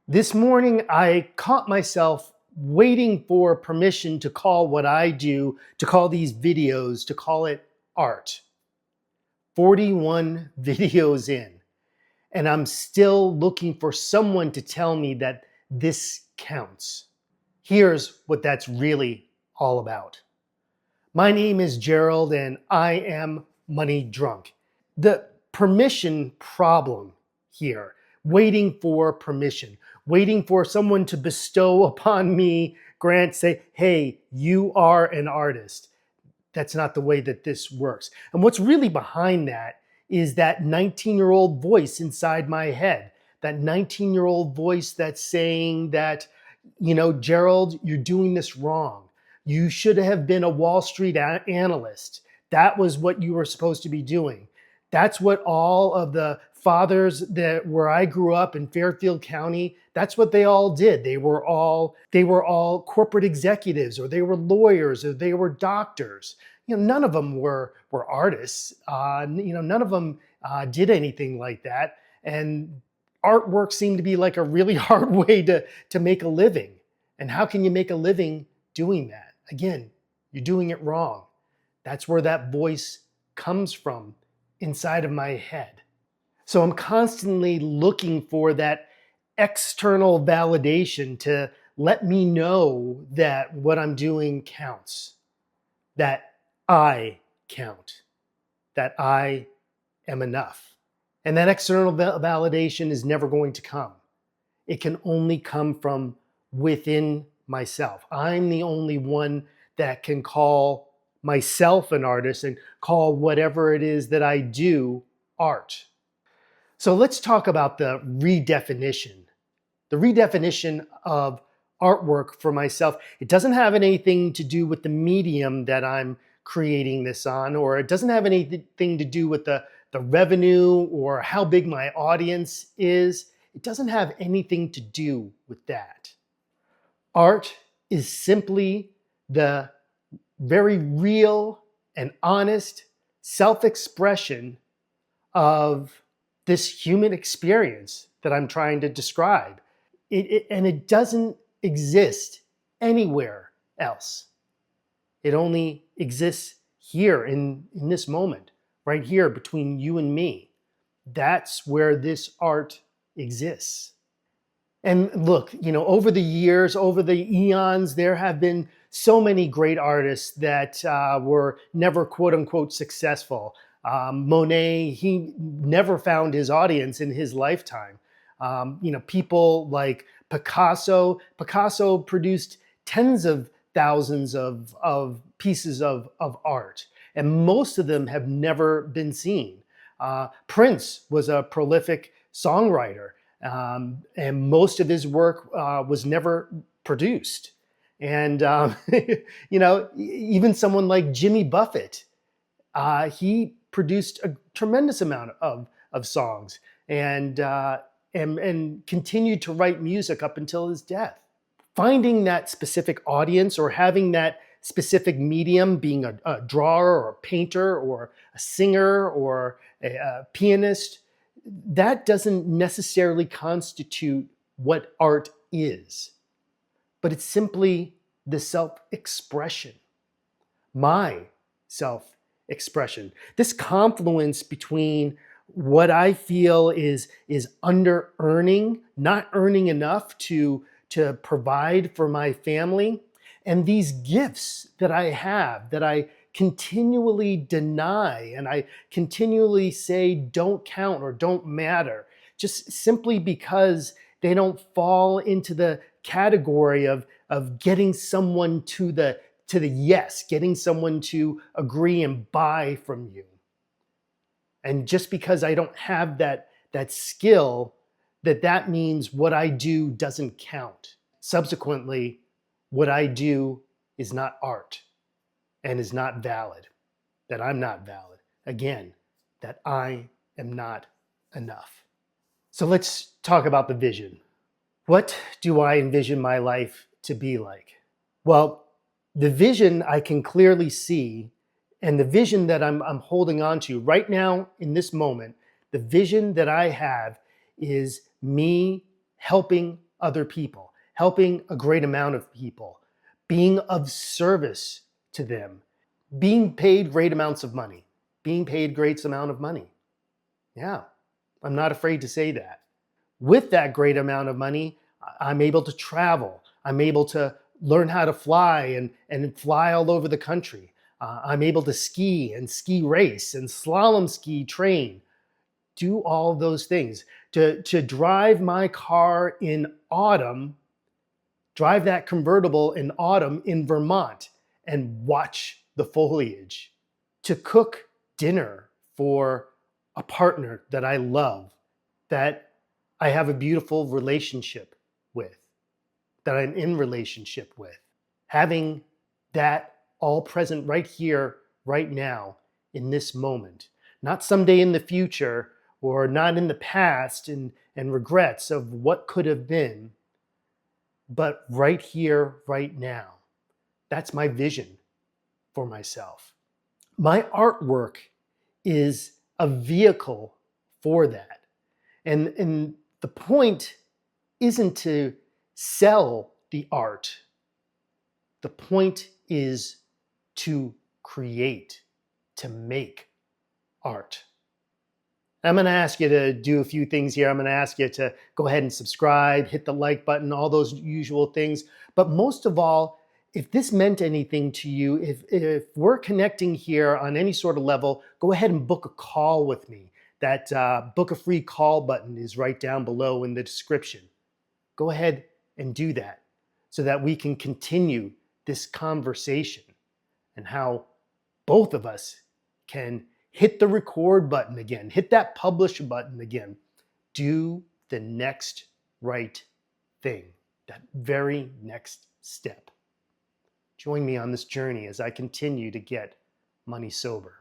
This morning, I caught myself waiting for permission to call what I do, to call these videos, to call it art. 41 videos in, and I'm still looking for someone to tell me that this counts. Here's what that's really all about. My name is Gerald, and I am money drunk. The permission problem here, waiting for permission, waiting for someone to bestow upon me, say, hey, you are an artist. That's not the way that this works. And what's really behind that is that 19-year-old voice inside my head, that 19-year-old voice that's saying that, Gerald, you're doing this wrong. You should have been a Wall Street analyst. That was what you were supposed to be doing. That's what all of the fathers where I grew up in Fairfield County, that's what they all did. They were all corporate executives, or they were lawyers, or they were doctors. None of them were artists. None of them did anything like that. And artwork seemed to be like a really hard way to make a living. And how can you make a living doing that? Again, you're doing it wrong. That's where that voice comes from inside of my head. So I'm constantly looking for that external validation to let me know that what I'm doing counts, that I count, that I am enough. And that external validation is never going to come. It can only come from within myself. I'm the only one that can call myself an artist and call whatever it is that I do art. So let's talk about the redefinition. The redefinition of artwork for myself. It doesn't have anything to do with the medium that I'm creating this on, or it doesn't have anything to do with the revenue or how big my audience is. It doesn't have anything to do with that. Art is simply the very real and honest self-expression of this human experience that I'm trying to describe. And it doesn't exist anywhere else. It only exists here in this moment, right here between you and me. That's where this art exists. And look, over the years, over the eons, there have been so many great artists that were never quote unquote successful. Monet, he never found his audience in his lifetime. People like Picasso produced tens of thousands of pieces of art, and most of them have never been seen. Prince was a prolific songwriter, and most of his work was never produced. And, even someone like Jimmy Buffett, he produced a tremendous amount of songs and continued to write music up until his death. Finding that specific audience or having that specific medium, being a drawer or a painter or a singer or a pianist, that doesn't necessarily constitute what art is, but it's simply the self-expression, my self-expression. This confluence between what I feel is under earning, not earning enough to provide for my family, and these gifts that I have that I continually deny and I continually say don't count or don't matter, just simply because they don't fall into the category of getting someone to the yes, getting someone to agree and buy from you. And just because I don't have that skill, that means what I do doesn't count. Subsequently, what I do is not art and is not valid, that I'm not valid. Again, that I am not enough. So let's talk about the vision. What do I envision my life to be like? Well, the vision I can clearly see, and the vision that I'm holding on to right now in this moment, the vision that I have is me helping other people, helping a great amount of people, being of service to them, being paid great amounts of money, being paid great amount of money. Yeah, I'm not afraid to say that. With that great amount of money, I'm able to travel. I'm able to learn how to fly and fly all over the country. I'm able to ski and ski race and slalom ski train, do all those things. To drive my car in autumn, drive that convertible in autumn in Vermont and watch the foliage. To cook dinner for a partner that I love, that I have a beautiful relationship with, that I'm in relationship with. Having that all present right here, right now, in this moment. Not someday in the future or not in the past and regrets of what could have been, but right here, right now. That's my vision for myself. My artwork is a vehicle for that. And the point isn't to sell the art. The point is to create, to make art. I'm going to ask you to do a few things here. I'm going to ask you to go ahead and subscribe, hit the like button, all those usual things. But most of all, if this meant anything to you, if we're connecting here on any sort of level, go ahead and book a call with me. That book a free call button is right down below in the description. Go ahead and do that so that we can continue this conversation and how both of us can hit the record button again, hit that publish button again, do the next right thing, that very next step. Join me on this journey as I continue to get money sober.